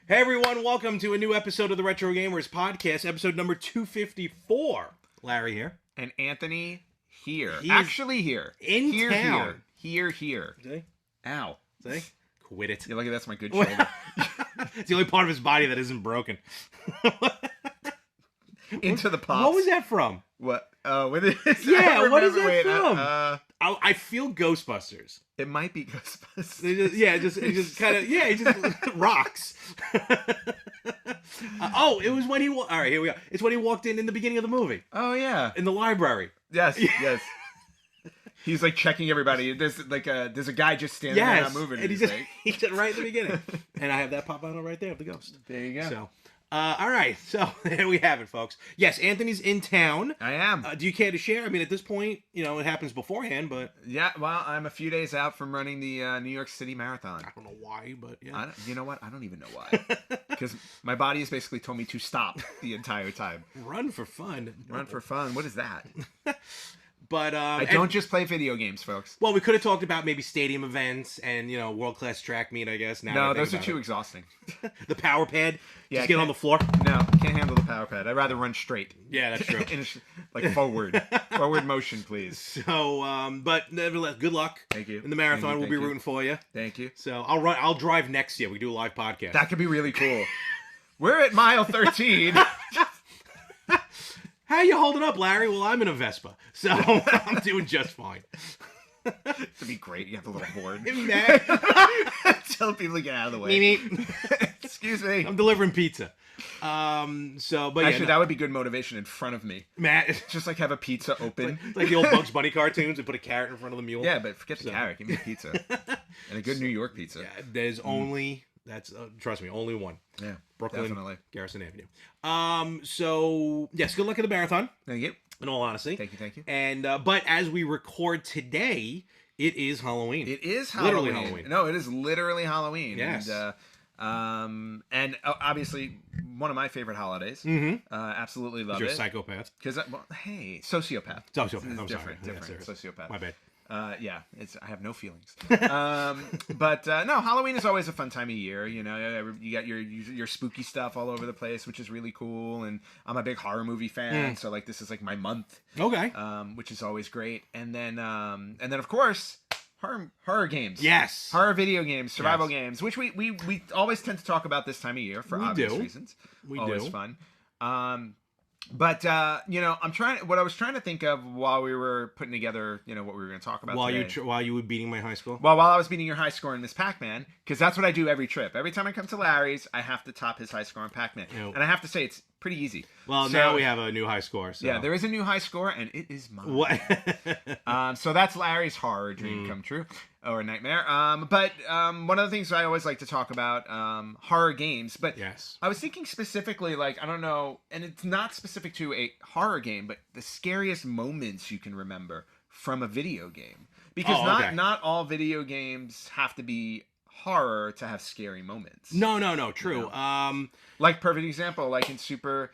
Hey everyone, welcome to a new episode of the Retro Gamers Podcast, episode number 254. Larry here. And Anthony here. He's Actually here. In here, town. Here. See? Ow. See? Quit it. Yeah, look at that's my good shoulder. It's the only part of his body that isn't broken. Into the pops. What was that from? What? What is Yeah, what is that Wait, from? I feel Ghostbusters. it might be Ghostbusters. It just kind of, it just rocks. It was when he, all right, here we go. It's when he walked in the beginning of the movie. Oh, yeah. In the library. Yes, yes. He's like checking everybody. There's a guy just standing there not moving. And he said right at the beginning. And I have that pop out right there of the ghost. There you go. So, all right. So there we have it, folks. Yes, Anthony's in town. I am. Do you care to share? I mean, at this point, it happens beforehand, but Yeah, well, I'm a few days out from running the New York City Marathon. I don't know why, but yeah. You know what? I don't even know why. Because my body has basically told me to stop the entire time. Run for fun. Run for fun? What is that? But I don't just play video games, folks. Well, we could have talked about maybe stadium events and world-class track meet, I guess. No, those are too exhausting. The power pad, Yeah, just get on the floor. No, can't handle the power pad. I'd rather run straight. Yeah, that's true. Like forward motion, please. So, but nevertheless, good luck. Thank you. In the marathon, Thank we'll be rooting for you. Thank you. So I'll drive next year. We do a live podcast. That could be really cool. We're at mile 13. How you holding up, Larry? Well, I'm in a Vespa, so I'm doing just fine. It'd be great. You have the little horn. Mad. Tell people to get out of the way. Meep. Excuse me. I'm delivering pizza. But Actually, that would be good motivation in front of me. Matt, Just like have a pizza open. it's like the old Bugs Bunny cartoons and put a carrot in front of the mule. Yeah, but forget the carrot. Give me a pizza. And a good New York pizza. Yeah, there's only, trust me, only one. Yeah, Brooklyn, definitely. Garrison Avenue. So, yes, good luck at the marathon, Thank you. in all honesty. Thank you. And, but as we record today, it is Halloween. It is Halloween. Literally Halloween. No, it is literally Halloween. Yes. And obviously one of my favorite holidays. Mm-hmm. Absolutely love You're it. a psychopath. Because hey, sociopath. Sociopath. I'm Different sorry. sociopath. My bad. Yeah, I have no feelings. But no, Halloween is always a fun time of year. You got your spooky stuff all over the place, which is really cool. And I'm a big horror movie fan, so like this is like my month. Okay. Which is always great. And then of course, horror games. Yes. Horror video games, survival games, which we always tend to talk about this time of year for obvious reasons. We always do. Fun. But what I was trying to think of while we were putting together, what we were going to talk about today. While you were beating my high score? Well, while I was beating your high score in Miss Pac-Man, because that's what I do every trip. Every time I come to Larry's, I have to top his high score in Pac-Man. Yep. And I have to say, it's pretty easy. Well, now we have a new high score. So. Yeah, there is a new high score, and it is mine. What? So that's Larry's horror dream come true. Or nightmare. But one of the things I always like to talk about, horror games. But yes. I was thinking specifically, like, I don't know, and it's not specific to a horror game, but the scariest moments you can remember from a video game. Because not all video games have to be horror to have scary moments. No, true. Like, perfect example, like in Super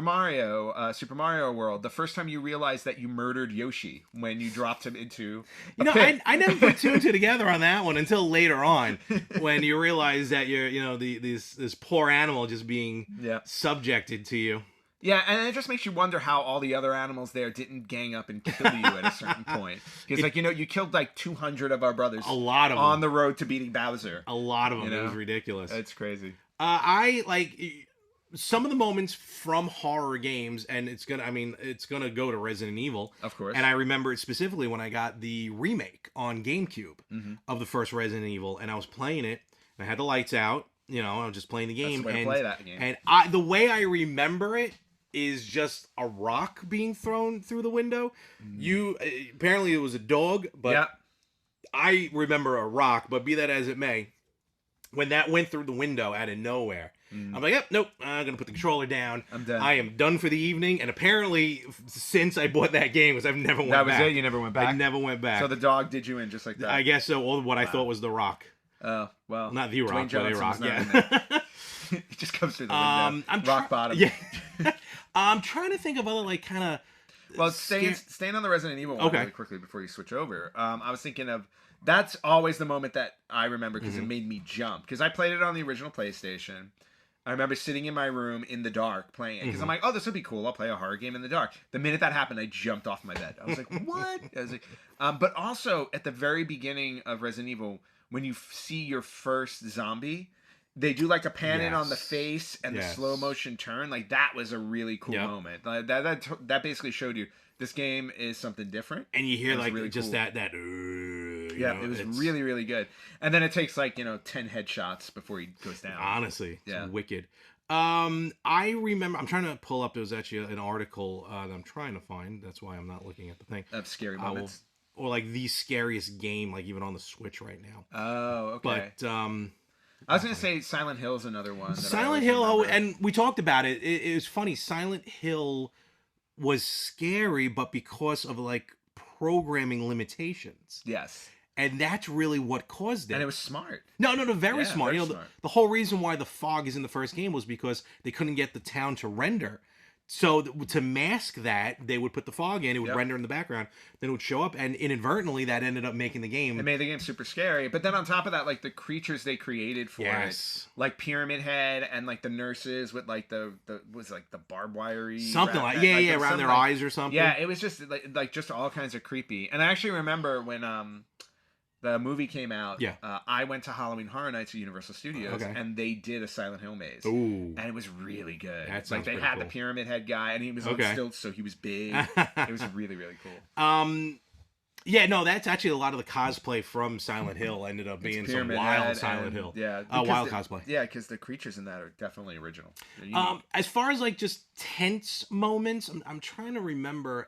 Mario World, the first time you realized that you murdered Yoshi when you dropped him into a pit. I never put two and two together on that one until later on, when you realize that you're this poor animal just being subjected to you. Yeah, and it just makes you wonder how all the other animals there didn't gang up and kill you at a certain point. Because, you killed like 200 of our brothers. A lot of them. On the road to beating Bowser. A lot of them. It was ridiculous. It's crazy. I like some of the moments from horror games, and it's gonna go to Resident Evil, of course. And I remember it specifically when I got the remake on GameCube of the first Resident Evil, and I was playing it, and I had the lights out. I was just playing the game. That's the way to play that game. And the way I remember it is just a rock being thrown through the window. Apparently it was a dog, but I remember a rock. But be that as it may, when that went through the window out of nowhere, I'm like, nope, I'm going to put the controller down. I'm done. I am done for the evening. And apparently, since I bought that game, because I've never went back. That was it? You never went back? I never went back. So the dog did you in just like that? I guess so. Or what I thought was the rock. Oh, well. Not the rock, but a rock, yeah. It just comes through the window. Rock bottom. Yeah. I'm trying to think of other, like, kind of... Well, staying on the Resident Evil one really quickly before you switch over. I was thinking of... That's always the moment that I remember because it made me jump. Because I played it on the original PlayStation. I remember sitting in my room in the dark playing it because I'm like, oh, this would be cool. I'll play a horror game in the dark. The minute that happened, I jumped off my bed. I was like, what? I was like, but also at the very beginning of Resident Evil, when you see your first zombie, they do like a pan in on the face and the slow motion turn. Like that was a really cool moment. That basically showed you this game is something different. And you hear like really just cool. that. It was really, really good. And then it takes like 10 headshots before he goes down. Honestly, it's wicked. I remember. I'm trying to pull up. There was actually an article that I'm trying to find. That's why I'm not looking at the thing. Of scary moments. Or like the scariest game, like even on the Switch right now. Oh, okay. But I was gonna say Silent Hill is another one. Silent Hill, and we talked about it. It was funny. Silent Hill was scary, but because of like programming limitations. Yes. And that's really what caused it. And it was smart. No, very smart. Very smart. The whole reason why the fog is in the first game was because they couldn't get the town to render. So to mask that, they would put the fog in. It would render in the background. Then it would show up. And inadvertently, that ended up making the game. It made the game super scary. But then on top of that, like the creatures they created for it. Like Pyramid Head and like the nurses with like the barbed wire-y. Something like around their eyes or something. Yeah, it was just like just all kinds of creepy. And I actually remember when the movie came out. Yeah. I went to Halloween Horror Nights at Universal Studios, and they did a Silent Hill maze. Ooh. And it was really good. That like they had the Pyramid Head guy, and he was on stilts, so he was big. It was really, really cool. Yeah, no, that's actually a lot of the cosplay from Silent Hill ended up being some wild Silent Hill. Yeah, wild cosplay. Yeah, because the creatures in that are definitely original. As far as like just tense moments, I'm trying to remember.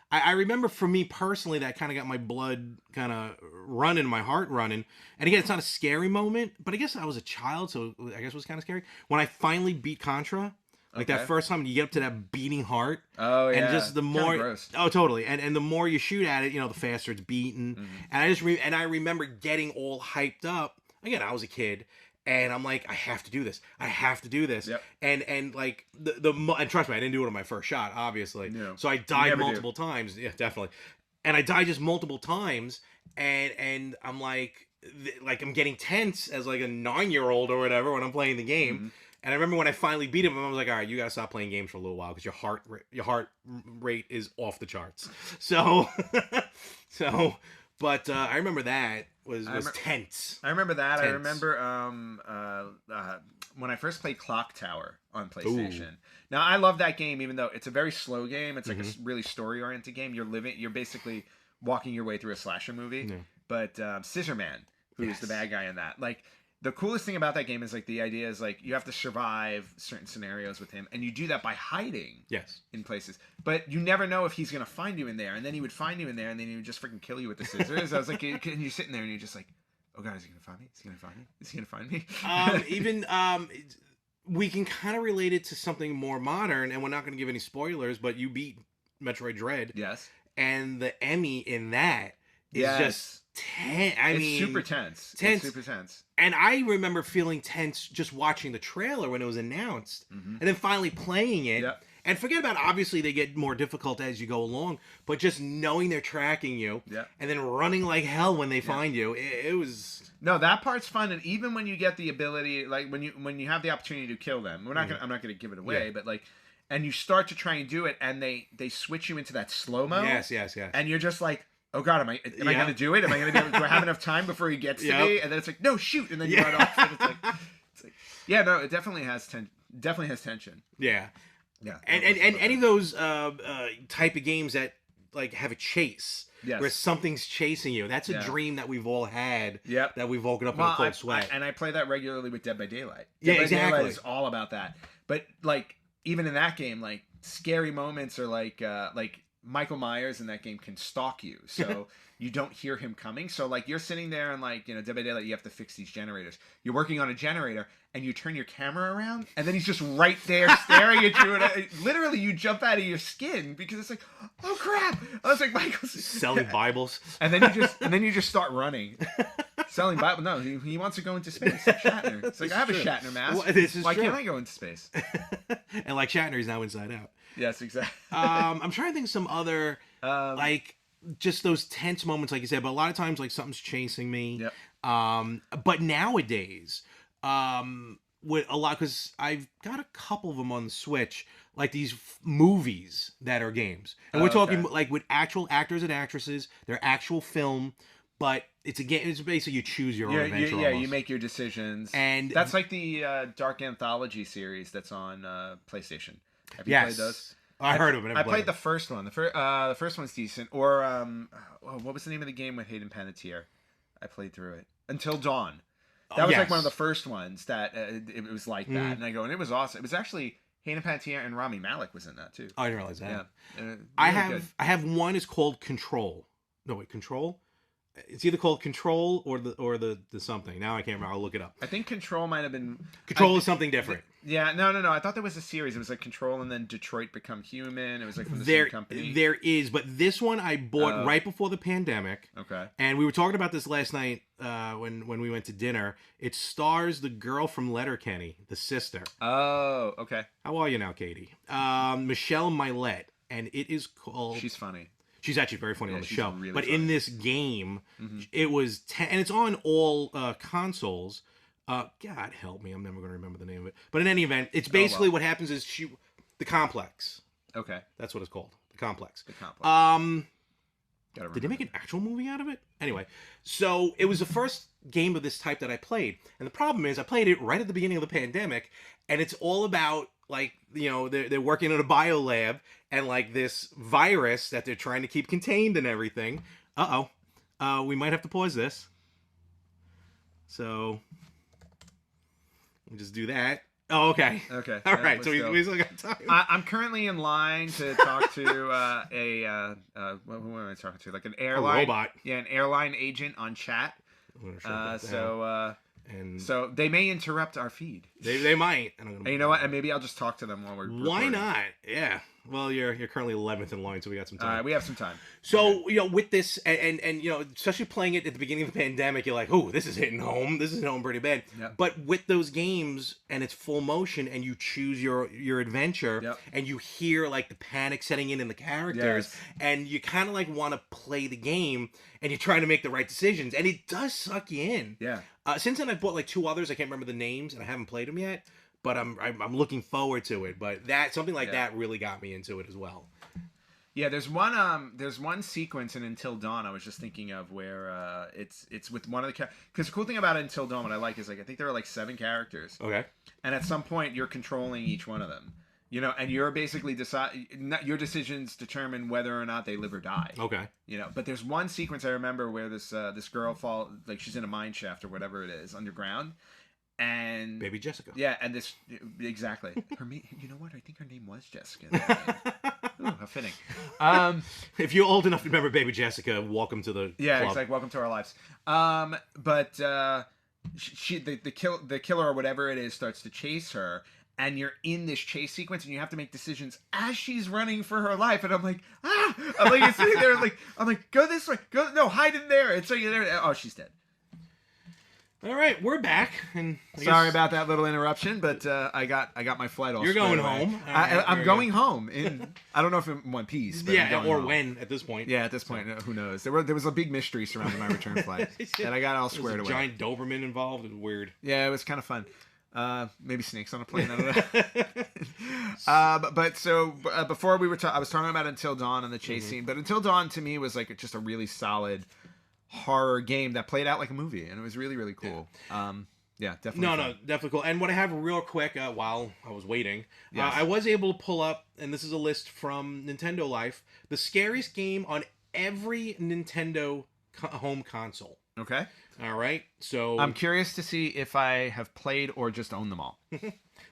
I remember for me personally that kind of got my blood kind of running, my heart running. And again, it's not a scary moment, but I guess I was a child, so I guess it was kind of scary. When I finally beat Contra, like that first time you get up to that beating heart. Oh, yeah. And just the more... gross. Oh, totally. And the more you shoot at it, the faster it's beating. Mm-hmm. And I remember getting all hyped up. Again, I was a kid. And I'm like, I have to do this. I have to do this. Yep. And like and trust me, I didn't do it on my first shot, obviously. No. So I died multiple times. Yeah, definitely. And I died just multiple times. And I'm like I'm getting tense as like a 9-year-old or whatever when I'm playing the game. Mm-hmm. And I remember when I finally beat him, I was like, all right, you gotta stop playing games for a little while because your heart rate is off the charts. So But I remember that was tense. I remember that. Tense. I remember when I first played Clock Tower on PlayStation. Ooh. Now I love that game, even though it's a very slow game. It's like a really story-oriented game. You're basically walking your way through a slasher movie. Yeah. But Scissor Man, who's the bad guy in that, like. The coolest thing about that game is like the idea is like you have to survive certain scenarios with him, and you do that by hiding in places. But you never know if he's gonna find you in there, and then he would find you in there, and then he would just freaking kill you with the scissors. I was like, and you're sitting there, and you're just like, oh god, is he gonna find me? Is he gonna find me? Is he gonna find me? We can kind of relate it to something more modern, and we're not gonna give any spoilers, but you beat Metroid Dread, and the Emmy in that is just. It's super tense. It's super tense. And I remember feeling tense just watching the trailer when it was announced, and then finally playing it. Yep. And forget about, obviously, they get more difficult as you go along, but just knowing they're tracking you, and then running like hell when they find you, it was... No, that part's fun, and even when you get the ability, like when you have the opportunity to kill them, I'm not gonna give it away, but like, and you start to try and do it, and they switch you into that slow-mo. Yes. And you're just like, oh god, am I going to do it? Am I going to be able to, do I have enough time before he gets to me? And then it's like, no, shoot, and then you run off. And it's like, yeah, no, it definitely has tension. Yeah. And any of those type of games that like have a chase, where something's chasing you, that's a dream that we've all had. That we've woken up in a cold sweat. And I play that regularly with Dead by Daylight. Dead by Daylight is all about that. But like even in that game, like scary moments are like Michael Myers in that game can stalk you, so you don't hear him coming. So like you're sitting there and like Dead by Daylight, you have to fix these generators. You're working on a generator and you turn your camera around and then he's just right there staring at you, and literally you jump out of your skin because it's like, oh crap! I was like, Michael's selling Bibles, and then you just start running. Selling Bible? No, he wants to go into space. Shatner. It's like, I have a Shatner mask. Well, Why can't I go into space? And like Shatner, he's now Inside Out. Yes, exactly. I'm trying to think of some other like just those tense moments, like you said. But a lot of times, like something's chasing me. Yep. But nowadays, with a lot, because I've got a couple of them on the Switch, like these movies that are games, and we're talking like with actual actors and actresses, they're actual film, but it's a game. It's basically you choose your own adventure. You make your decisions, and that's like the Dark Anthology series that's on PlayStation. Have you played those? I heard of it. I played the first one. The first one's decent. Or what was the name of the game with Hayden Panettiere? I played through it. Until Dawn. That was like one of the first ones that it was like that. And it was awesome. It was actually Hayden Panettiere and Rami Malek was in that too. I didn't realize that. Yeah. Really I have one is called Control. No, wait, Control? It's either called Control or the something. Now I can't remember. I'll look it up. I think Control might have been... Control is something different. Yeah, no. I thought there was a series. It was like Control and then Detroit Become Human. It was like from the same company. There is, but this one I bought right before the pandemic. Okay. And we were talking about this last night when we went to dinner. It stars the girl from Letterkenny, the sister. Oh, okay. How are you now, Katie? Michelle Milette. And it is called... She's funny. She's actually very funny on the show. Really but funny. in this game, it was... and it's on all consoles. God help me, I'm never going to remember the name of it. But in any event, it's basically what happens is the complex. Okay. That's what it's called. The complex. The complex. Did they make an actual movie out of it? Anyway, so it was the first game of this type that I played. And the problem is I played it right at the beginning of the pandemic, and it's all about, like, you know, they're working in a bio lab, and like this virus that they're trying to keep contained and everything. We might have to pause this. So we'll just do that. Oh, okay. Okay. All right. So we still got time. I'm currently in line to talk to who am I talking to? Like an airline. A robot. Yeah, an airline agent on chat. So they may interrupt our feed. They might. And you know what? And maybe I'll just talk to them while we're recording. Why not? Yeah. Well, you're currently 11th in line, so we got some time. We have some time. So, you know, with this, and you know, especially playing it at the beginning of the pandemic, you're like, oh, this is hitting home. This is hitting home pretty bad. Yep. But with those games, and it's full motion, and you choose your adventure, and you hear, like, the panic setting in the characters, and you kind of, like, want to play the game, and you're trying to make the right decisions, and it does suck you in. Yeah. Since then, I've bought, like, 2 others. I can't remember the names, and I haven't played them yet. But I'm looking forward to it. But something like that really got me into it as well. Yeah, there's one sequence in Until Dawn I was just thinking of where it's with one of the because the cool thing about Until Dawn what I like is like I think there are like 7 characters. Okay. And at some point you're controlling each one of them. You know, and you're basically your decisions determine whether or not they live or die. Okay. You know, but there's one sequence I remember where this girl like she's in a mine shaft or whatever it is underground. And Baby Jessica. Yeah, and this exactly. You know what? I think her name was Jessica. Ooh, how fitting. If you're old enough to remember Baby Jessica, welcome to the club. It's like welcome to our lives. But the killer or whatever it is starts to chase her, and you're in this chase sequence, and you have to make decisions as she's running for her life. And I'm like, I'm like sitting there, like I'm like, go this way, hide in there. And so you're there. Oh, she's dead. All right, we're back. And sorry about that little interruption, but I got my flight all. You're going home. I'm going home. I don't know if in one piece. But or when at this point. Yeah, at this point, who knows? There was a big mystery surrounding my return flight that I got all squared away. Giant Doberman involved. It was weird. Yeah, it was kind of fun. Maybe snakes on a plane. I don't know. Before I was talking about Until Dawn and the chase scene, but Until Dawn to me was like just a really solid horror game that played out like a movie, and it was really, really cool. Definitely. No, definitely cool. And what I have real quick while I was waiting, I was able to pull up, and this is a list from Nintendo Life, the scariest game on every Nintendo home console. Okay. All right. So I'm curious to see if I have played or just owned them all.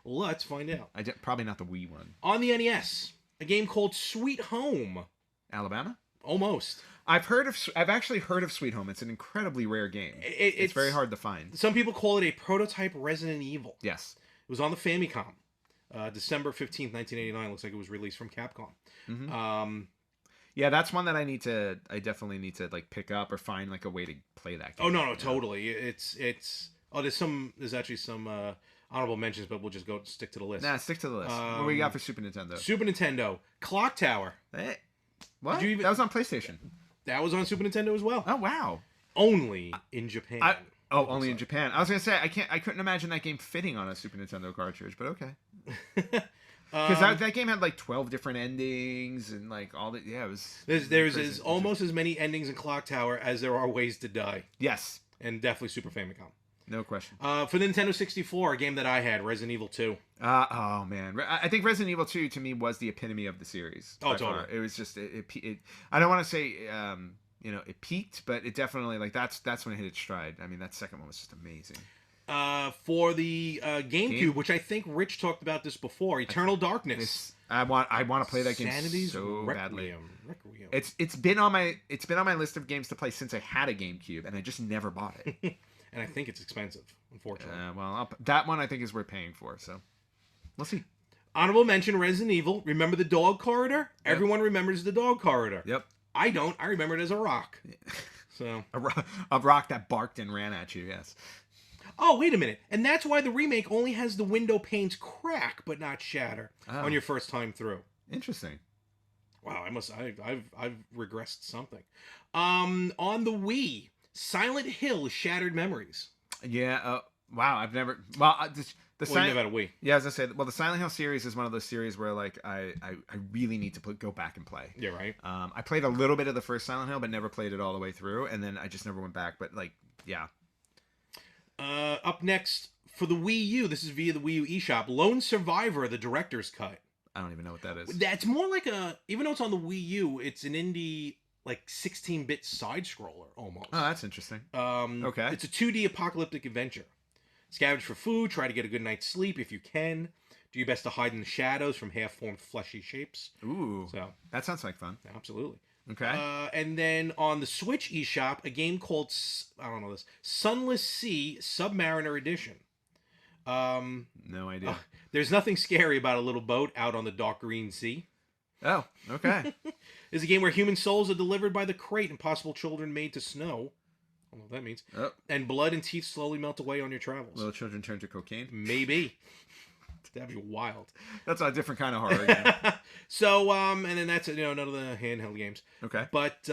Let's find out. Probably not the Wii one. On the NES, a game called Sweet Home. Alabama? Almost. I've actually heard of Sweet Home. It's an incredibly rare game. It's very hard to find. Some people call it a prototype Resident Evil. Yes. It was on the Famicom. December 15th, 1989. Looks like it was released from Capcom. Mm-hmm. Yeah, that's one that I definitely need to like pick up or find like a way to play that game. Oh no, totally. It's there's actually some honorable mentions, but we'll just stick to the list. Nah, stick to the list. What do we got for Super Nintendo? Super Nintendo, Clock Tower. Hey, what? That was on PlayStation. That was on Super Nintendo as well. Oh wow! Only in Japan. Oh, only in Japan. I was gonna say I couldn't imagine that game fitting on a Super Nintendo cartridge, but okay. Because that game had like 12 different endings and like all that. Yeah, it was. There's almost as many endings in Clock Tower as there are ways to die. Yes, and definitely Super Famicom. No question. For the Nintendo 64, a game that I had, Resident Evil 2. Oh man, I think Resident Evil 2 to me was the epitome of the series. Oh, totally. Far. It was just it. I don't want to say it peaked, but it definitely like that's when it hit its stride. I mean, that second one was just amazing. For the GameCube, which I think Rich talked about this before, Eternal Darkness. I want to play that game so badly. It's been on my list of games to play since I had a GameCube, and I just never bought it. And I think it's expensive, unfortunately. That one I think is worth paying for. So we'll see. Honorable mention: Resident Evil. Remember the dog corridor? Yep. Everyone remembers the dog corridor. Yep. I don't. I remember it as a rock. So a rock that barked and ran at you. Yes. Oh, wait a minute. And that's why the remake only has the window panes crack but not shatter on your first time through. Interesting. Wow, I've regressed something. On the Wii, Silent Hill Shattered Memories. Yeah. Wow, I've never. Well, the Silent Hill. Wii. Yeah, as I said, well, the Silent Hill series is one of those series where like I really need to go back and play. Yeah, right. I played a little bit of the first Silent Hill, but never played it all the way through, and then I just never went back. But like, yeah. Up next for the Wii U, this is via the Wii U eShop. Lone Survivor, the director's cut. I don't even know what that is. That's more like even though it's on the Wii U, it's an indie like 16-bit side scroller almost. Oh, that's interesting. Okay. It's a 2D apocalyptic adventure. Scavenge for food, try to get a good night's sleep if you can. Do your best to hide in the shadows from half-formed fleshy shapes. Ooh. So that sounds like fun. Absolutely. Okay. And then on the Switch eShop, a game called Sunless Sea Submariner Edition. No idea. There's nothing scary about a little boat out on the dark green sea. Oh, okay. It's a game where human souls are delivered by the crate and possible children made to snow. I don't know what that means. Oh. And blood and teeth slowly melt away on your travels. Little children turn to cocaine? Maybe. That'd be wild. That's a different kind of horror game. So, and then that's none of the handheld games. Okay. But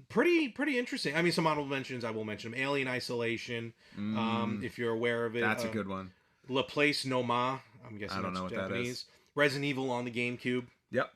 pretty interesting. I mean, some honorable mentions I will mention them. Alien Isolation, if you're aware of it. That's a good one. La Place No Ma. I'm guessing I don't know what Japanese. that is. Resident Evil on the GameCube. Yep.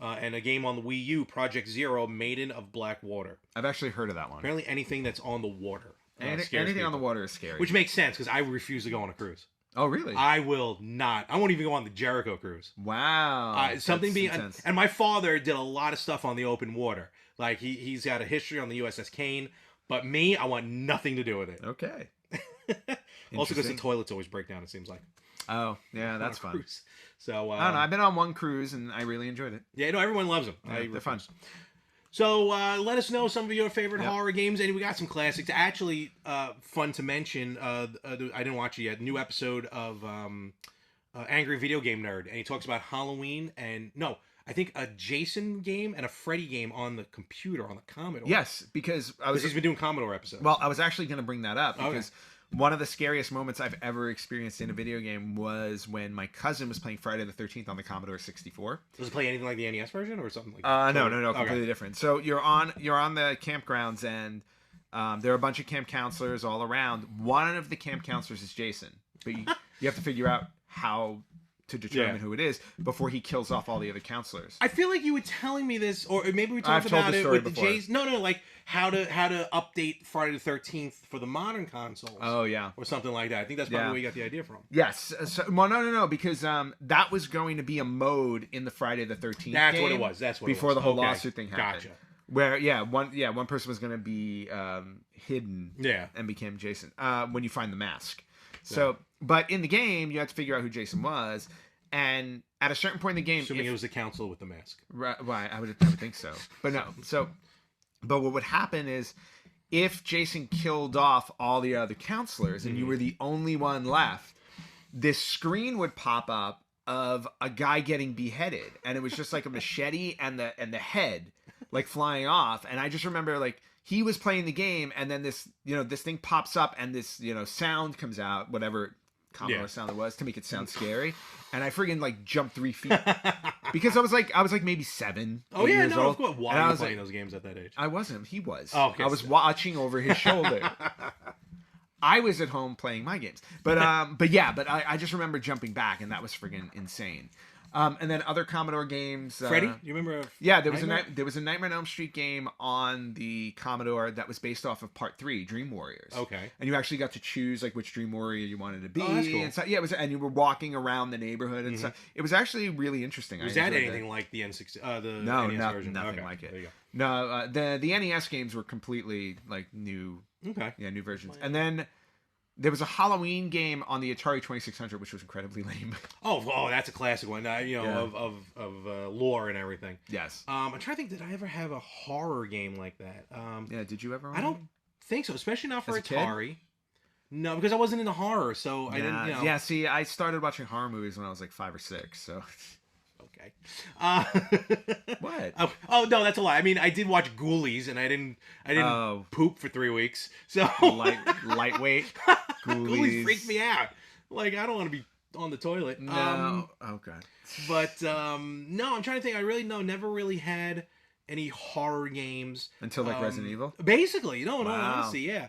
And a game on the Wii U, Project Zero, Maiden of Black Water. I've actually heard of that one. Apparently anything that's on the water. Anything on the water is scary. Which makes sense, because I refuse to go on a cruise. Oh, really? I will not. I won't even go on the Jericho cruise. Wow. Something being... And my father did a lot of stuff on the open water. Like, he's got a history on the USS Kane. But me, I want nothing to do with it. Okay. Also because the toilets always break down, it seems like. Oh, yeah, that's fun. Cruise. So, I don't know. I've been on one cruise, and I really enjoyed it. Yeah, no, everyone loves them. Yeah, they're fun. So, let us know some of your favorite horror games. And we got some classics. Actually, fun to mention, I didn't watch it yet, new episode of Angry Video Game Nerd. And he talks about Halloween and, no, I think a Jason game and a Freddy game on the computer, on the Commodore. Yes, because he's been doing Commodore episodes. Well, I was actually going to bring that up because one of the scariest moments I've ever experienced in a video game was when my cousin was playing Friday the 13th on the Commodore 64. Does it play anything like the NES version or something like that? No, completely different. So you're on the campgrounds and there are a bunch of camp counselors all around. One of the camp counselors is Jason, but you have to figure out how to determine who it is before he kills off all the other counselors. I feel like you were telling me this, or maybe we talked about it with the Jason. No, like how to update Friday the 13th for the modern consoles. Oh yeah, or something like that. I think that's probably where you got the idea from. Yes. No, because that was going to be a mode in the Friday the 13th. That's game what it was. That's what before it was. The whole lawsuit thing happened. Gotcha. Where one person was going to be hidden. And became Jason when you find the mask. So, but in the game, you have to figure out who Jason was, and at a certain point in the game, assuming it was the council with the mask, right? I would think so, but no. But what would happen is, if Jason killed off all the other counselors and you were the only one left, this screen would pop up of a guy getting beheaded, and it was just like a machete and the head like flying off, and I just remember like. He was playing the game, and then this thing pops up, and this, sound comes out, whatever Commodore sound it was, to make it sound scary. And I friggin' like jumped 3 feet because I was like maybe 7. Oh yeah, years old. Of course. Why were you playing those games at that age? I wasn't. He was. Oh, okay, I was watching over his shoulder. I was at home playing my games. But I just remember jumping back, and that was friggin' insane. And then other Commodore games. Freddy, you remember? Yeah, there was a Nightmare on Elm Street game on the Commodore that was based off of Part 3, Dream Warriors. Okay. And you actually got to choose like which Dream Warrior you wanted to be. Oh, that's cool. And so, yeah, it was, and you were walking around the neighborhood and stuff. It was actually really interesting. Was that anything like the N60? The NES version? Nothing like it. There you go. No, the NES games were completely like new. Okay. Yeah, new versions. And then there was a Halloween game on the Atari 2600, which was incredibly lame. Oh, that's a classic one. Of lore and everything. Yes. I'm trying to think. Did I ever have a horror game like that? Yeah. Did you ever? I don't think so. Especially not for Atari. No, because I wasn't into horror, so I didn't. Yeah. See, I started watching horror movies when I was like 5 or 6. So. Okay. What? Oh no, that's a lie. I mean, I did watch Ghoulies, and I didn't poop for 3 weeks. So lightweight. Ghoulies freaked me out. Like, I don't want to be on the toilet. No. Okay. But no, I'm trying to think. I really never really had any horror games until like Resident Evil. Basically, no, honestly, yeah.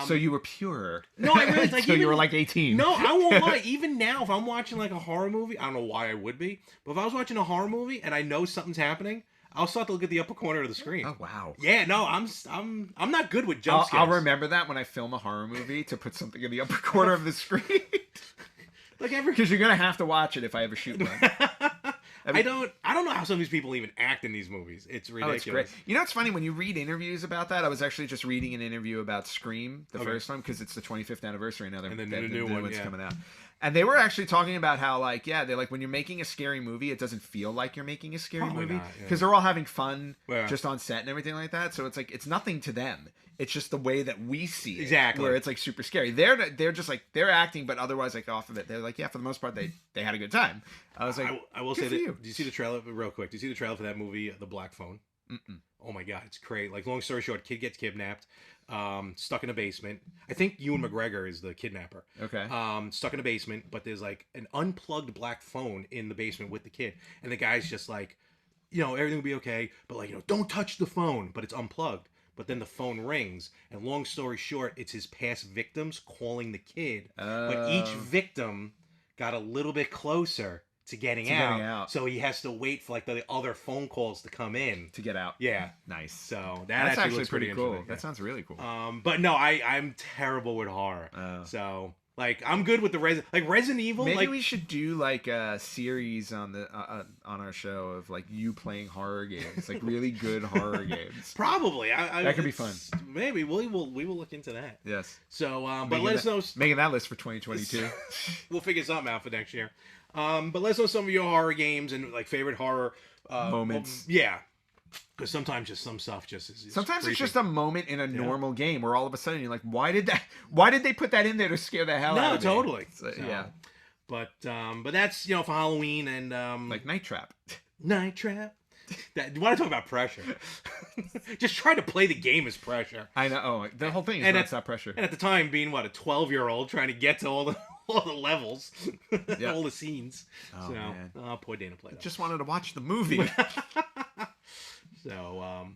So you were pure. No, I really like. So you were like 18. No, I won't lie. Even now, if I'm watching like a horror movie, I don't know why I would be, but if I was watching a horror movie and I know something's happening, I'll start to look at the upper corner of the screen. Oh wow. Yeah, no, I'm not good with jump scares. I'll remember that when I film a horror movie to put something in the upper corner of the screen. Because you're gonna have to watch it if I ever shoot one. I don't know how some of these people even act in these movies. It's ridiculous. Oh, it's great. You know, it's funny when you read interviews about that. I was actually just reading an interview about Scream, the first one, because it's the 25th anniversary now. And then the new one's coming out. And they were actually talking about how, like, they're like, when you're making a scary movie, it doesn't feel like you're making a scary movie. Because they're all having fun just on set and everything like that. So it's like, it's nothing to them. It's just the way that we see it. Exactly. Where it's like super scary. They're just like, they're acting, but otherwise like off of it. They're like, yeah, for the most part, they had a good time. I was like, I will say that. Do you see the trailer real quick? Do you see the trailer for that movie, The Black Phone? Mm-mm. Oh my God, it's great. Like, long story short, kid gets kidnapped, stuck in a basement. I think Ewan McGregor is the kidnapper. Okay. Stuck in a basement, but there's like an unplugged black phone in the basement with the kid, and the guy's just like, everything will be okay, but like, don't touch the phone, but it's unplugged. But then the phone rings, and long story short, it's his past victims calling the kid. But each victim got a little bit closer to getting out, so he has to wait for like the other phone calls to come in to get out. Yeah, nice. So that's actually pretty cool. Yeah. That sounds really cool. But no, I'm terrible with horror. So like, I'm good with the Resident Evil. Maybe we should do like a series on the on our show of like you playing horror games, like really good horror games. Probably, that could be fun. Maybe we will look into that. Yes. So, but let us know. Making that list for 2022. We'll figure something out for next year. But let us know some of your horror games and like favorite horror moments. Yeah. Because sometimes just some stuff just is. Sometimes it's just a moment in a normal game where all of a sudden you're like, why did they put that in there to scare the hell out of me? No, totally. So, yeah. But that's for Halloween and like Night Trap. Night Trap. You want to talk about pressure? Just try to play the game as pressure. I know. Oh, the whole thing is not pressure. And at the time, being a 12-year-old trying to get to all the levels, all the scenes. Oh, man. Poor Dana played that. Just wanted to watch the movie. So,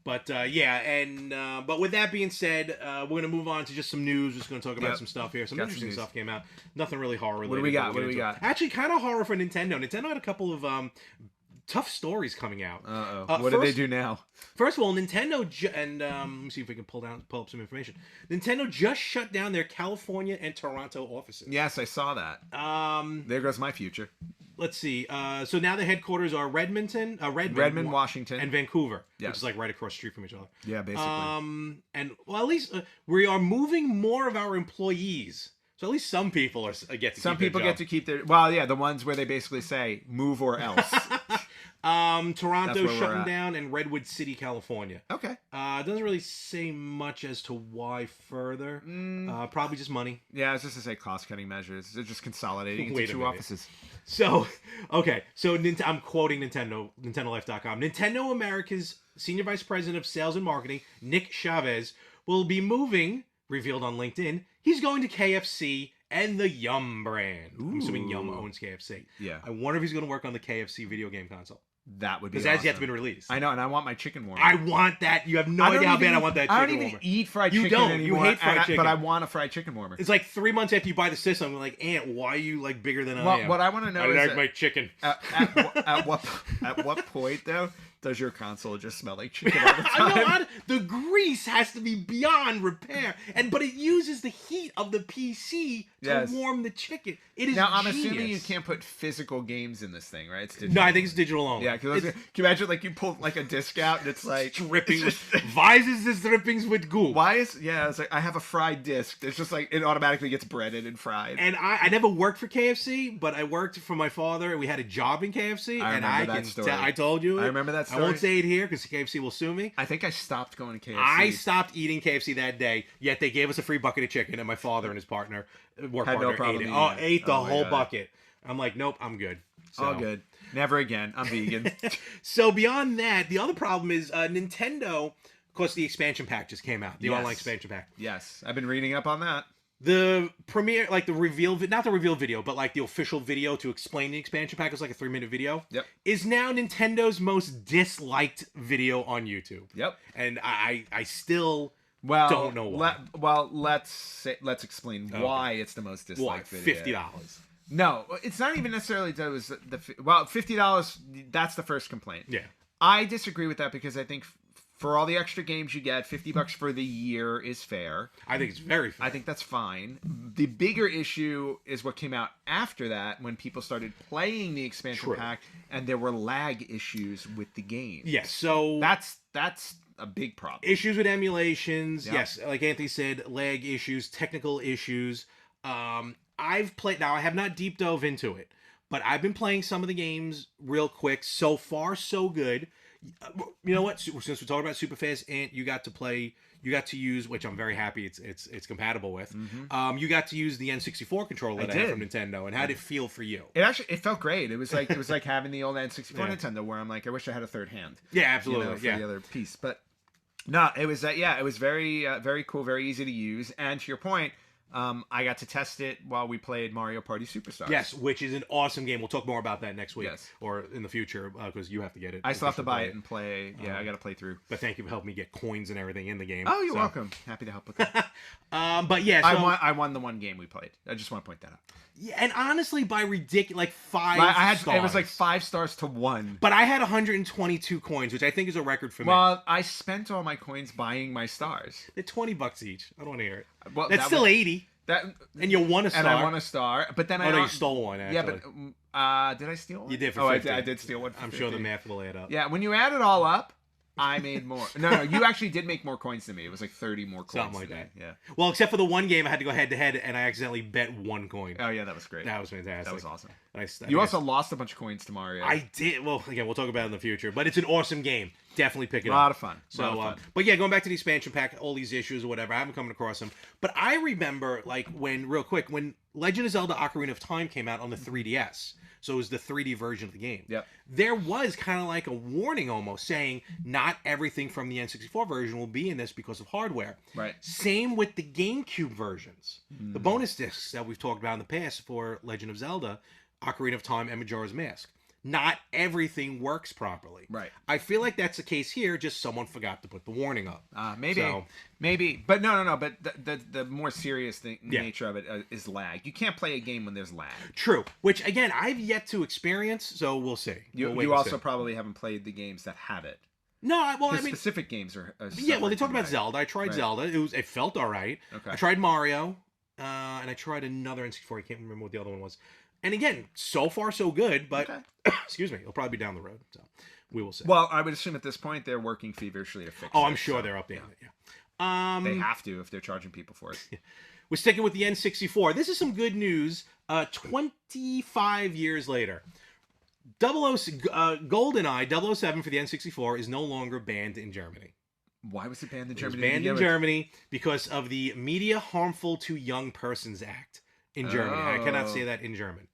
but with that being said, we're gonna move on to just some news. Just gonna talk about some stuff here. Some interesting stuff came out. Nothing really horror related. What do we got? Actually, kind of horror for Nintendo. Nintendo had a couple of tough stories coming out. What did they do now? First of all, Nintendo let me see if we can pull up some information. Nintendo just shut down their California and Toronto offices. Yes, I saw that. There goes my future. Let's see. So now the headquarters are Redmond, Washington, and Vancouver, which is like right across the street from each other. Yeah, basically. And well, at least we are moving more of our employees. So at least some people get to keep their job. Well, yeah, the ones where they basically say move or else. Toronto shutting down, and Redwood City, California. Okay. It doesn't really say much as to why further. Probably just money. Yeah, I was just to say cost-cutting measures. They're just consolidating into 2 offices. So, okay. So I'm quoting NintendoLife.com. Nintendo America's Senior Vice President of Sales and Marketing, Nick Chavez, will be moving, revealed on LinkedIn. He's going to KFC and the Yum brand. Ooh. I'm assuming Yum owns KFC. Yeah. I wonder if he's going to work on the KFC video game console. That would be because awesome. that's yet to been released. I know, and I want my chicken warmer. I want that. You have no idea how bad I want that chicken warmer. I don't even eat fried chicken don't. anymore. You hate fried chicken. But I want a fried chicken warmer. It's like 3 months after you buy the system. I'm like, Aunt, why are you like bigger than I am? What I want to know is like my chicken. At what point though does your console just smell like chicken all the time? I know, the grease has to be beyond repair, but it uses the heat of the PC to warm the chicken. It is now. I'm genius. assuming you can't put physical games in this thing, right? It's digital. No, I think it's digital only. Yeah, because can you imagine like you pull like a disc out and it's like dripping. Vises is drippings with goo. Why is it's like I have a fried disc. It's just like it automatically gets breaded and fried. And I never worked for KFC, but I worked for my father. We had a job in KFC, I told you. I remember that story. I won't say it here because KFC will sue me. I think I stopped going to KFC. I stopped eating KFC that day. Yet they gave us a free bucket of chicken, and my father and his work partner, ate it. Ate the whole bucket. I'm like, nope, I'm good. So. All good. Never again. I'm vegan. So beyond that, the other problem is Nintendo. Of course, the expansion pack just came out. The online expansion pack. Yes, I've been reading up on that. The premiere, like the reveal, not the reveal video, but like the official video to explain the expansion pack, was like a 3-minute video. Yep. Is now Nintendo's most disliked video on YouTube. Yep. And I still don't know why. Let's explain why it's the most disliked video. $50. No, it's not even necessarily $50. That's the first complaint. Yeah. I disagree with that because I think for all the extra games you get, $50 for the year is fair. I think it's very fair. I think that's fine. The bigger issue is what came out after that when people started playing the expansion pack and there were lag issues with the game. Yes, so that's a big problem. Issues with emulations. Yep. Yes, like Anthony said, lag issues, technical issues. I've played, now I have not deep dove into it, but I've been playing some of the games real quick. So far, so good. You know what? Since we're talking about Superfast, and you got to use, which I'm very happy it's compatible with. Mm-hmm. You got to use the N64 controller that I had from Nintendo, and how did it feel for you? It felt great. It was like having the old N64 Nintendo, where I'm like, I wish I had a third hand. Yeah, absolutely. For the other piece, but no, it was it was very very cool, very easy to use, and to your point. I got to test it while we played Mario Party Superstars. Yes, which is an awesome game. We'll talk more about that next week or in the future because you have to get it. I still have to buy it and play. Yeah, I got to play through. But thank you for helping me get coins and everything in the game. Oh, you're welcome. Happy to help with that. But yeah, so, I won the one game we played. I just want to point that out. Yeah, and honestly, by ridiculous, like 5 stars. It was like 5 stars to 1. But I had 122 coins, which I think is a record for me. Well, I spent all my coins buying my stars. They're $20 each. I don't want to hear it. Well, that's still 80. And you won a star. And I won a star. But then you stole one, actually. Yeah, but did I steal one? You did for 50. I did steal one for I'm 50. sure the math will add up. Yeah, when you add it all up, I made more. No, you actually did make more coins than me. It was like 30 more coins. Something like that. Yeah. Well, except for the one game I had to go head-to-head, and I accidentally bet 1 coin. Oh, yeah, that was great. That was fantastic. That was awesome. You also lost a bunch of coins to Mario. I did. Well, again, we'll talk about it in the future. But it's an awesome game. Definitely pick it up. A lot of fun. But yeah, going back to the expansion pack, all these issues or whatever, I haven't come across them. But I remember, like, when Legend of Zelda Ocarina of Time came out on the 3DS. So it was the 3D version of the game. Yep. There was kind of like a warning almost saying not everything from the N64 version will be in this because of hardware. Right. Same with the GameCube versions. The bonus discs that we've talked about in the past for Legend of Zelda, Ocarina of Time, and Majora's Mask. Not everything works properly. Right. I feel like that's the case here, just someone forgot to put the warning up. Maybe. But no. But the more serious nature of it is lag. You can't play a game when there's lag. True. Which, again, I've yet to experience, so we'll see. You also probably haven't played the games that have it. No, specific games are well, they talk about Zelda. I tried Zelda. It felt all right. Okay. I tried Mario, and I tried another N64. I can't remember what the other one was. And again, so far so good, but excuse me, it'll probably be down the road. So we will see. Well, I would assume at this point they're working feverishly to fix it. Oh, I'm sure they're updating it. Yeah. They have to if they're charging people for it. We're sticking with the N64. This is some good news. 25 years later, GoldenEye 007 for the N64 is no longer banned in Germany. Why was it banned in Germany? It was banned in Germany because of the Media Harmful to Young Persons Act in Germany. I cannot say that in German.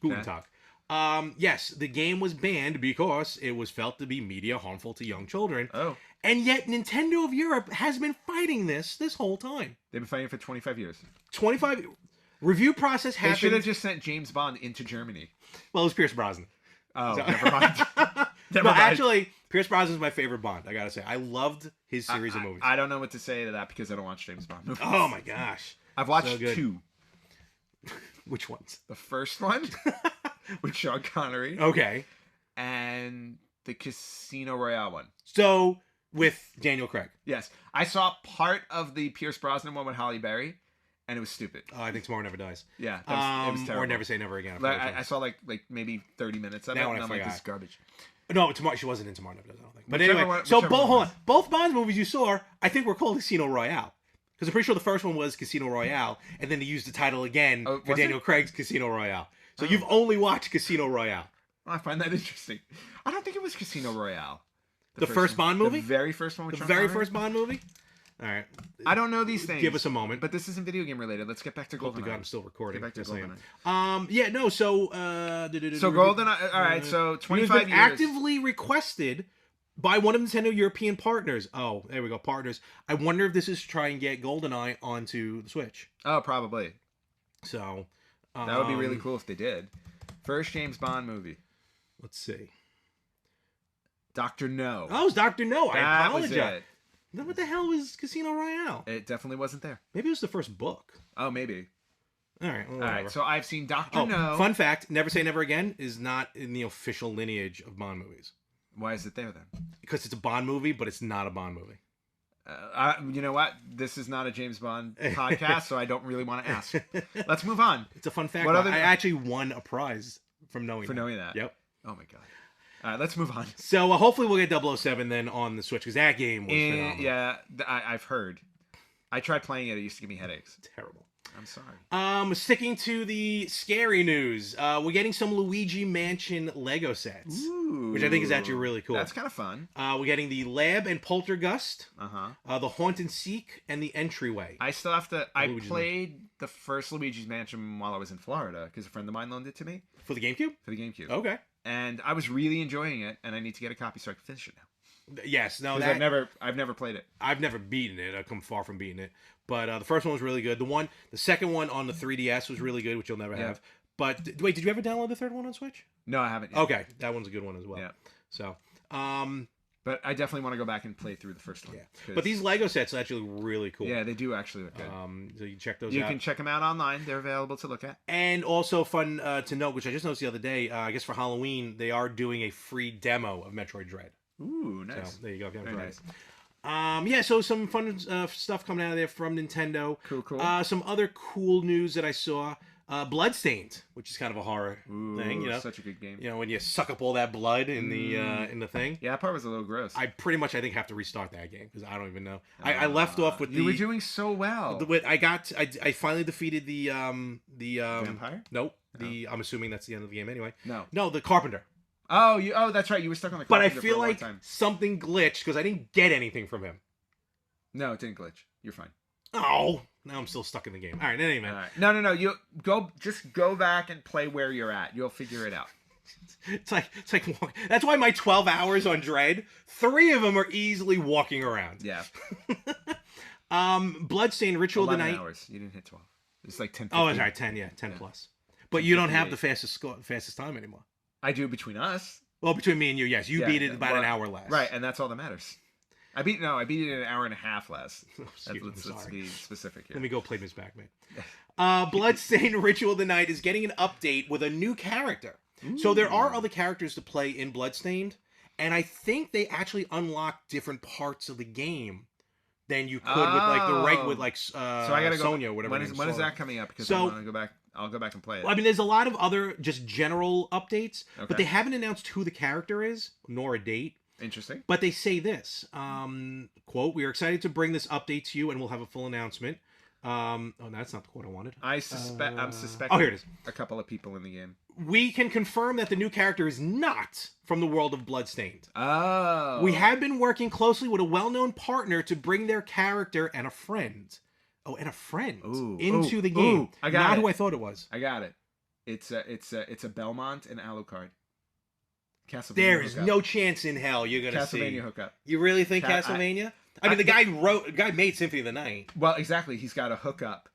Guten Tag. Yes, the game was banned because it was felt to be media harmful to young children. Oh. And yet Nintendo of Europe has been fighting this whole time. They've been fighting for 25 years. 25 review process happened. They should have just sent James Bond into Germany. Well, it was Pierce Brosnan. Oh, never mind. Never No, mind. actually, Pierce Brosnan is my favorite Bond. I gotta say, I loved his series of movies. I don't know what to say to that because I don't watch James Bond movies. Oh my gosh, I've watched so good. 2. Which ones? The first one with Sean Connery. Okay. And the Casino Royale one. So with Daniel Craig. Yes, I saw part of the Pierce Brosnan one with Halle Berry, and it was stupid. Oh, I think Tomorrow Never Dies. Yeah, it was terrible. Or Never Say Never Again. I saw like maybe 30 minutes of it, and I'm like, this is garbage. No, she wasn't in Tomorrow Never Dies, I don't think. But Whichever anyway, one- so whichever one hold on. was. Both Bond movies you saw, I think were called Casino Royale. Because I'm pretty sure the first one was Casino Royale, and then they used the title again for was Daniel it? Craig's Casino Royale. So you've only watched Casino Royale. I find that interesting. I don't think it was Casino Royale. The first Bond movie? The very first one with The Sean very Connery? first Bond movie? All right. I don't know these things. Give us a moment. But this isn't video game related. Let's get back to Oh, God, GoldenEye. I'm still recording. Get back to Yes, I GoldenEye. am. Yeah, no, so... So GoldenEye, all right, so 25 years. Actively requested by one of Nintendo European partners. Oh, there we go, partners. I wonder if this is to try and get GoldenEye onto the Switch. Oh, probably. So... That would be really cool if they did. First James Bond movie. Let's see. Dr. No. Oh, it's Dr. No. I That apologize. was it. Then what the hell was Casino Royale? It definitely wasn't there. Maybe it was the first book. Oh, maybe. All right. Well, All whatever. right, so I've seen Dr. Oh, No. fun fact, Never Say Never Again is not in the official lineage of Bond movies. Why is it there then? Because it's a Bond movie, but it's not a Bond movie. You know what? This is not a James Bond podcast, so I don't really want to ask. Let's move on. It's a fun fact. What other- I actually won a prize from knowing that. Yep. Oh my god. All right, let's move on. So hopefully we'll get 007 then on the Switch, because that game was phenomenal. Yeah, I've heard. I tried playing it. It used to give me headaches. Terrible. I'm sorry. Sticking to the scary news, we're getting some Luigi Mansion Lego sets, Ooh, which I think is actually really cool. That's kind of fun. We're getting the Lab and Poltergust, Uh-huh. the Haunt and Seek, and the Entryway. I still have to... I Luigi's played the first Luigi's Mansion while I was in Florida, because a friend of mine loaned it to me For the GameCube? for the GameCube. Okay. And I was really enjoying it, and I need to get a copy so I can finish it now. Yes. No, Because that, I've never played it. I've never beaten it. I've come far from beating it. But the first one was really good. The second one on the 3DS was really good, which you'll never have. But wait, did you ever download the third one on Switch? No, I haven't yet. Okay, that one's a good one as well. Yeah. So, But I definitely want to go back and play through the first one. yeah. But these Lego sets are actually really cool. Yeah, they do actually look good. So you can check those You out. can check them out online. They're available to look at. And also fun to note, which I just noticed the other day, I guess for Halloween, they are doing a free demo of Metroid Dread. Ooh, nice. So there you go. If you haven't Very tried nice. it. Yeah, so some fun stuff coming out of there from Nintendo. Cool. Some other cool news that I saw. Bloodstained, which is kind of a horror thing, you know. Such a good game. You know, when you suck up all that blood in the thing. Yeah, that part was a little gross. I pretty much, I think, have to restart that game because I don't even know. I left off with You were doing so well. I finally defeated the Vampire? Nope. I'm assuming that's the end of the game anyway. No. The Carpenter. Oh, that's right. You were stuck on the But I carpenter feel for a long like time. something glitched because I didn't get anything from him. No, it didn't glitch. You're fine. Oh, now I'm still stuck in the game. All right, anyway. All right. No. You just go back and play where you're at. You'll figure it out. It's like that's why my 12 hours on Dread, 3 of them are easily walking around. Yeah. Bloodstained Ritual of the 11 Night. hours. You didn't hit 12. It's like 10. Oh, that's right, 10. Yeah, 10 plus. But you don't have the fastest time anymore. I do between us. Well, between me and you, yes, you beat it about an hour less. Right, and that's all that matters. I beat it an hour and a half less. Let's be specific here. Let me go play Ms. Pac-Man. Bloodstained Ritual of the Night is getting an update with a new character. Ooh. So there are other characters to play in Bloodstained, and I think they actually unlock different parts of the game than you could with so I gotta go, Sonya, whatever. When is that coming up? Because so, I want to go back. I'll go back and play it. Well, I mean, there's a lot of other just general updates, okay. but they haven't announced who the character is nor a date. Interesting. But they say this, quote, "We are excited to bring this update to you and we'll have a full announcement." Oh, that's not the quote I wanted. I'm suspecting oh, here it is. A couple of people in the game. We can confirm that the new character is not from the world of Bloodstained. Oh. We have been working closely with a well-known partner to bring their character and a friend. Oh, and a friend into the game. I got not it. who I thought it was. I got it. It's a Belmont and Alucard. Castlevania. There is no chance in hell you're gonna see Castlevania hookup. You really think Castlevania? I mean, the guy made Symphony of the Night. Well, exactly. He's got a hookup.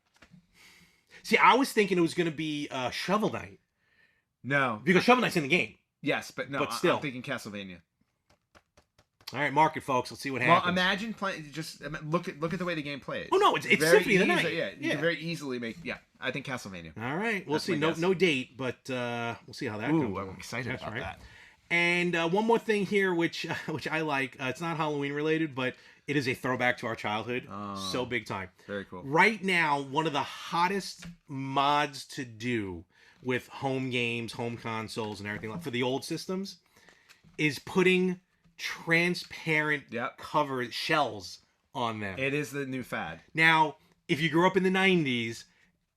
See, I was thinking it was gonna be Shovel Knight. No, because Shovel Knight's in the game. Yes, but no, but still. I'm thinking Castlevania. All right, mark it, folks. Let's see what happens. Well, imagine playing. Just look at the way the game plays. Oh no, it's Symphony of the Night. Yeah, you can very easily make. Yeah, I think Castlevania. All right, we'll see. No date, but we'll see how that goes. I'm excited about that. And one more thing here, which I like. It's not Halloween related, but it is a throwback to our childhood. So big time. Very cool. Right now, one of the hottest mods to do with home games, home consoles, and everything for the old systems is putting transparent cover shells on them. It is the new fad. Now, if you grew up in the 90s,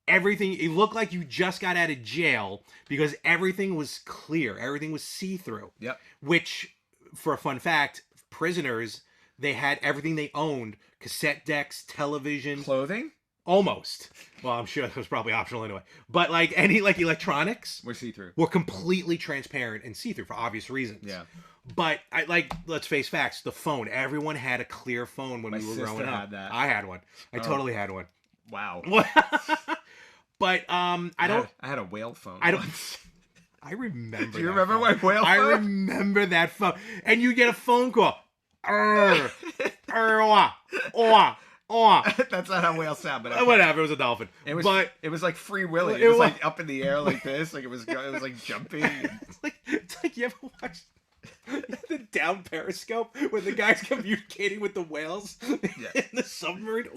everything, it looked like you just got out of jail because everything was clear. Everything was see-through. Yep. Which, for a fun fact, prisoners, they had everything they owned. Cassette decks, television. Clothing? Almost. Well, I'm sure that was probably optional anyway. But like any electronics were see-through. Were completely transparent and see-through for obvious reasons. Yeah. But let's face facts. The phone. Everyone had a clear phone when we were growing up. Had that. I had one. I totally had one. Wow. But I had a whale phone. I remember. Do you remember my whale phone? I remember that phone. And you get a phone call. That's not how whales sound, but whatever. It was a dolphin. It was like Free Willy. It was like up in the air like this, like it was like jumping. It's like you ever watched the down periscope where the guy's communicating with the whales in the submarine.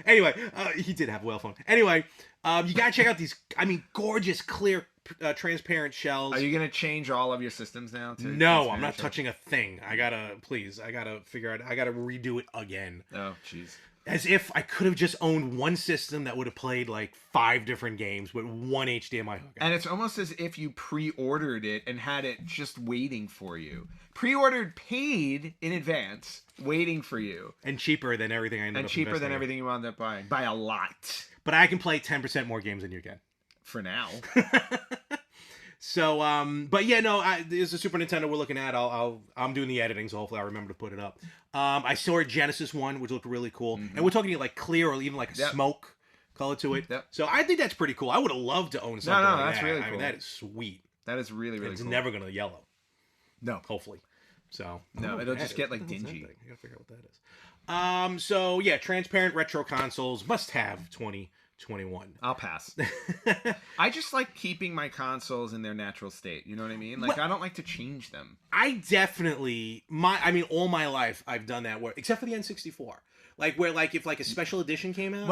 Anyway, he did have a whale phone. Anyway, you gotta check out these. Gorgeous, clear, transparent shells. Are you gonna change all of your systems now? No, I'm not touching a thing. I gotta figure out. I gotta redo it again. Oh, jeez. As if I could have just owned one system that would have played like 5 different games with one HDMI hook. And it's almost as if you pre-ordered it and had it just waiting for you. Pre-ordered, paid in advance, waiting for you. And cheaper than everything I ended up investing in. And cheaper than everything you wound up buying. By a lot. But I can play 10% more games than you can. For now. So, but yeah, no, there's a Super Nintendo we're looking at. I'm doing the editing, so hopefully I'll remember to put it up. I saw a Genesis one, which looked really cool. Mm-hmm. And we're talking like clear or even like a smoke color to it. Yep. So I think that's pretty cool. I would have loved to own something like that's that. really cool. That is sweet. That is really, really it's cool. It's never going to yellow. No. Hopefully. So. No, it'll just get like dingy. You got to figure out what that is. So yeah, transparent retro consoles must have 2021. I'll pass. I just like keeping my consoles in their natural state. You know what I mean? Like, I don't like to change them. I definitely, all my life I've done that, except for the N64. Like, where, like, if, like, a special edition came out,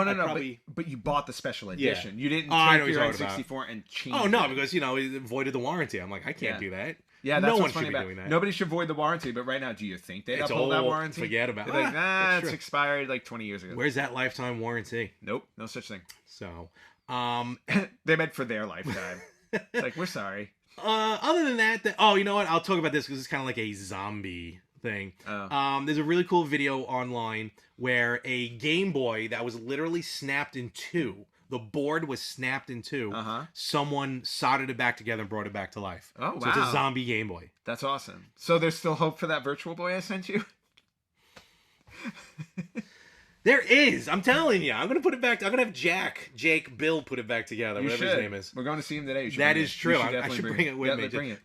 but you bought the special edition. Yeah. You didn't take your N64 and change it. Oh, no, because, it voided the warranty. I'm like, I can't do that. Yeah, that's what's funny about it. Nobody should void the warranty, but right now, do you think they'd uphold that warranty? Forget about it. Like, it's expired like 20 years ago. Where's that lifetime warranty? Nope, no such thing. So, they meant for their lifetime. It's like, we're sorry. Other than that, you know what? I'll talk about this because it's kind of like a zombie thing. There's a really cool video online where a Game Boy that was literally snapped in two. The board was snapped in two. Someone soldered it back together and brought it back to life. Oh, wow. So it's a zombie Game Boy. That's awesome. So there's still hope for that Virtual Boy I sent you? There is. I'm telling you. I'm going to put it back. I'm going to have Jake, Bill put it back together. Whatever his name is. We're going to see him today. That is true. I should bring it with me. Bring it.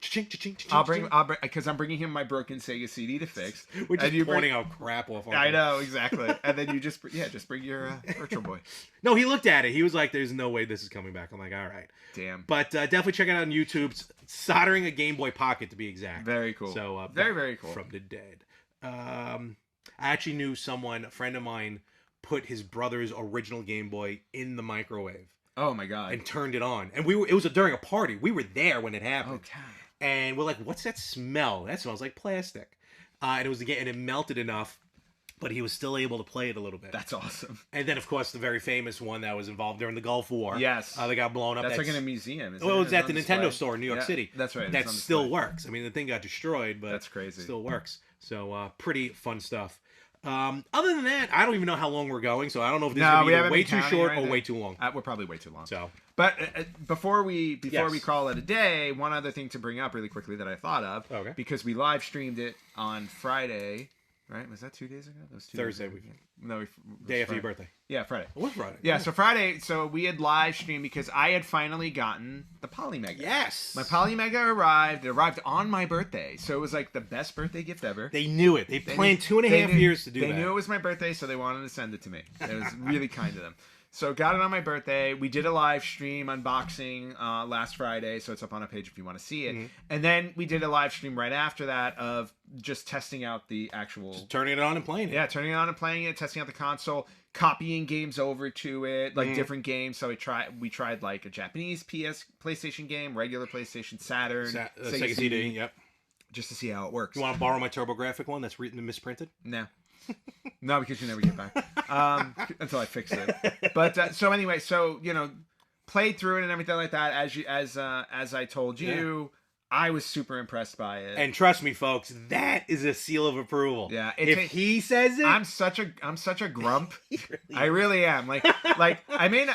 Because I'm bringing him my broken Sega CD to fix. We're just pointing out crap off. I know, exactly. And then you just bring your Virtual Boy. No, he looked at it. He was like, there's no way this is coming back. I'm like, all right. Damn. But definitely check it out on YouTube. Soldering a Game Boy Pocket, to be exact. Very cool. So very, very cool. From the dead. I actually knew a friend of mine, put his brother's original Game Boy in the microwave. Oh my god! And turned it on. And it was during a party. We were there when it happened. Okay. And we're like, "What's that smell? That smells like plastic." And it melted enough, but he was still able to play it a little bit. That's awesome. And then, of course, the very famous one that was involved during the Gulf War. Yes. They got blown up. That's like in a museum. It was at the Nintendo store in New York City. That's right. That still works. I mean, the thing got destroyed, but that's crazy. It still works. So pretty fun stuff. Other than that, I don't even know how long we're going, so I don't know if this is either way too short or way too long. We're probably way too long. So, but before we call it a day, one other thing to bring up really quickly that I thought of, because we live streamed it on Friday Right? Was that 2 days ago? That was Thursday. No, day after your birthday. Yeah, Friday. It was Friday. Yeah, so Friday, so we had live streamed because I had finally gotten the Polymega. Yes. My Polymega arrived. It arrived on my birthday. So it was like the best birthday gift ever. They knew it. They planned 2.5 years to do that. They knew it was my birthday, so they wanted to send it to me. It was really kind of them. So got it on my birthday. We did a live stream unboxing last Friday, so it's up on our page if you want to see it. Mm-hmm. And then we did a live stream right after that of just testing out the actual... Just turning it on and playing it. Yeah, turning it on and playing it, testing out the console, copying games over to it, like different games. So we tried like a Japanese PlayStation game, regular PlayStation, Saturn, Sega CD, yep. Just to see how it works. You want to borrow my TurboGrafx one that's written and misprinted? No. No, because you never get back until I fix it. But so anyway, so played through it and everything like that. As I told you, I was super impressed by it. And trust me, folks, that is a seal of approval. Yeah, if he says it, I'm such a grump. I really am. Like I mean,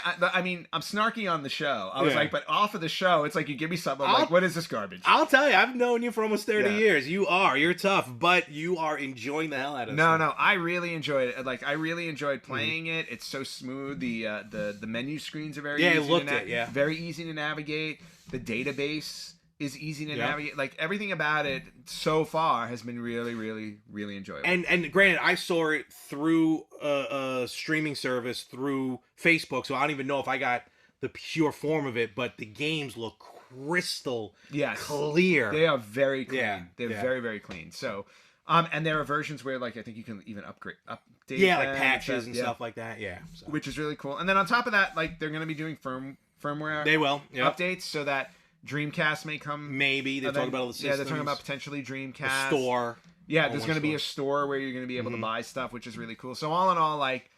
I'm snarky on the show. I was like, but off of the show, it's like you give me something. I'm like, what is this garbage? I'll tell you, I've known you for almost 30 years. You're tough, but you are enjoying the hell out of it. No, I really enjoyed it. Like I really enjoyed playing it. It's so smooth. The menu screens are very easy very easy to navigate. The database is easy to navigate. Like everything about it so far has been really, really, really enjoyable. And granted, I saw it through a streaming service through Facebook, so I don't even know if I got the pure form of it. But the games look crystal clear. They are very clean. Yeah, they're very, very clean. So, and there are versions where like I think you can even update. Yeah, like patches and stuff like that. Yeah, so. Which is really cool. And then on top of that, like they're going to be doing firmware. They will updates so that Dreamcast may come. Maybe they talk about all the systems. Yeah, they're talking about potentially Dreamcast. A store. Yeah, there's going to be a store where you're going to be able to buy stuff, which is really cool. So all in all, like,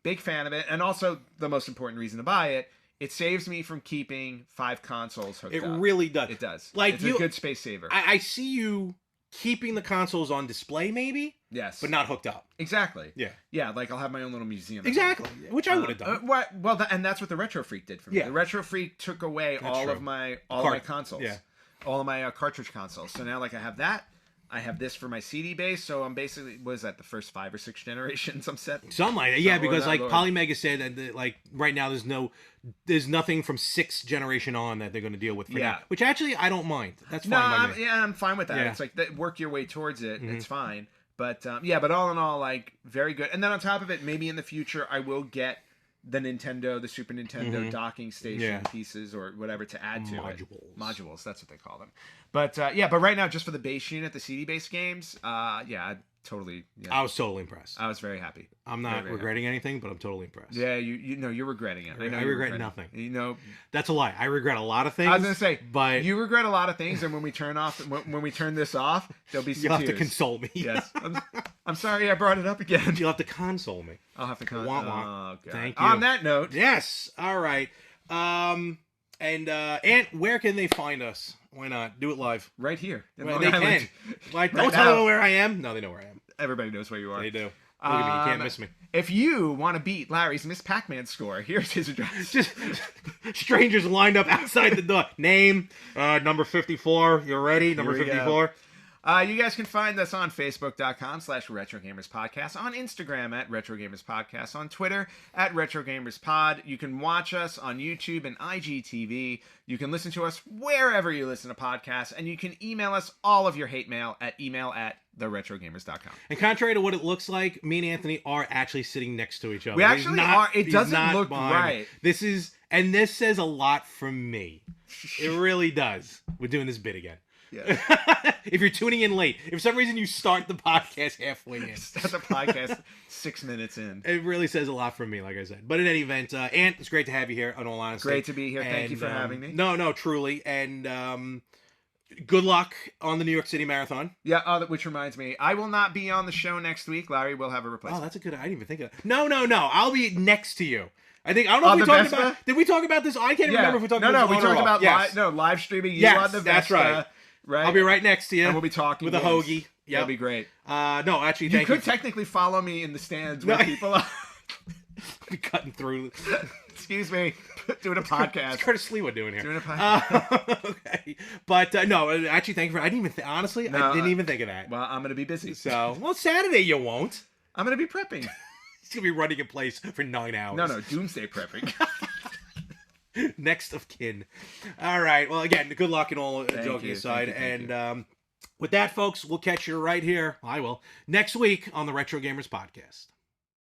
big fan of it, and also the most important reason to buy it. It saves me from keeping 5 consoles hooked up. It really does. It does. Like it's a good space saver. I see you keeping the consoles on display, maybe. Yes. But not hooked up. Exactly. Yeah. Yeah, like I'll have my own little museum. Exactly. Which I would have done. And that's what the Retro Freak did for me. Yeah. The Retro Freak took away all of my consoles. Yeah. All of my cartridge consoles. So now, like, I have that. I have this for my CD base, so I'm basically, was that the first 5 or 6 generations I'm set? Something like that, yeah, because like Polymega said that like right now there's nothing from 6th generation on that they're going to deal with for now, which actually I don't mind. That's fine by me. I'm fine with that. Yeah. It's like work your way towards it. It's fine. But but all in all, like very good. And then on top of it, maybe in the future I will get the Super Nintendo docking station pieces or whatever to add to it. Modules, that's what they call them. But but right now, just for the base unit, the CD-based games, I was totally impressed. I was very happy. I'm not regretting anything, but I'm totally impressed. Yeah, you're regretting it. I regret nothing. That's a lie. I regret a lot of things. I was gonna say, but you regret a lot of things, and when we turn this off, there'll be some You'll have tears. to console me. Yes, I'm sorry I brought it up again. You'll have to console me. I'll have to console. Oh, God. Thank you. On that note, yes. All right. Ant, where can they find us? Why not do it live? Right here. Well, they can. Like, don't tell them where I am. No, they know where I am. Everybody knows where you are. They do. Look at me. You can't miss me. If you want to beat Larry's Miss Pac-Man score, here's his address. Just strangers lined up outside the door. Name, number 54. You ready? Number 54. You guys can find us on Facebook.com/RetroGamersPodcast, on Instagram @RetroGamersPodcast, on Twitter @RetroGamersPod. You can watch us on YouTube and IGTV. You can listen to us wherever you listen to podcasts, and you can email us all of your hate mail at email@theretrogamers.com. And contrary to what it looks like, me and Anthony are actually sitting next to each other. We actually are. It doesn't look right. This says a lot from me. It really does. We're doing this bit again. Yeah. If you're tuning in late, if for some reason you start the podcast halfway in. Start the podcast 6 minutes in. It really says a lot from me, like I said. But in any event, Ant, it's great to have you here, in all honesty. Great to be here. Thank you for having me. No, truly. And good luck on the New York City Marathon. Yeah, which reminds me, I will not be on the show next week. Larry will have a replacement. Oh, that's a good... I didn't even think of that. No. I'll be next to you. I don't know if we talked about... Did we talk about this? I can't remember if we talked about this. No, we talked about live streaming you on the Vespa. That's right. Right. I'll be right next to you. And we'll be talking with a hoagie. Yeah, that'll be great. No, actually, you could technically follow me in the stands where people are. Be cutting through. Excuse me. Doing a podcast. It's Curtis Lee we're doing here. Doing a podcast. Okay. But no, actually, thank you for. I didn't even honestly, I didn't even think of that. Well, I'm gonna be busy. So, well, Saturday you won't. I'm gonna be prepping. He's gonna be running in place for 9 hours. No, doomsday prepping. Next of kin. All right. Well, again, good luck and all joking aside. And with that, folks, we'll catch you right here. I will next week on the Retro Gamers Podcast.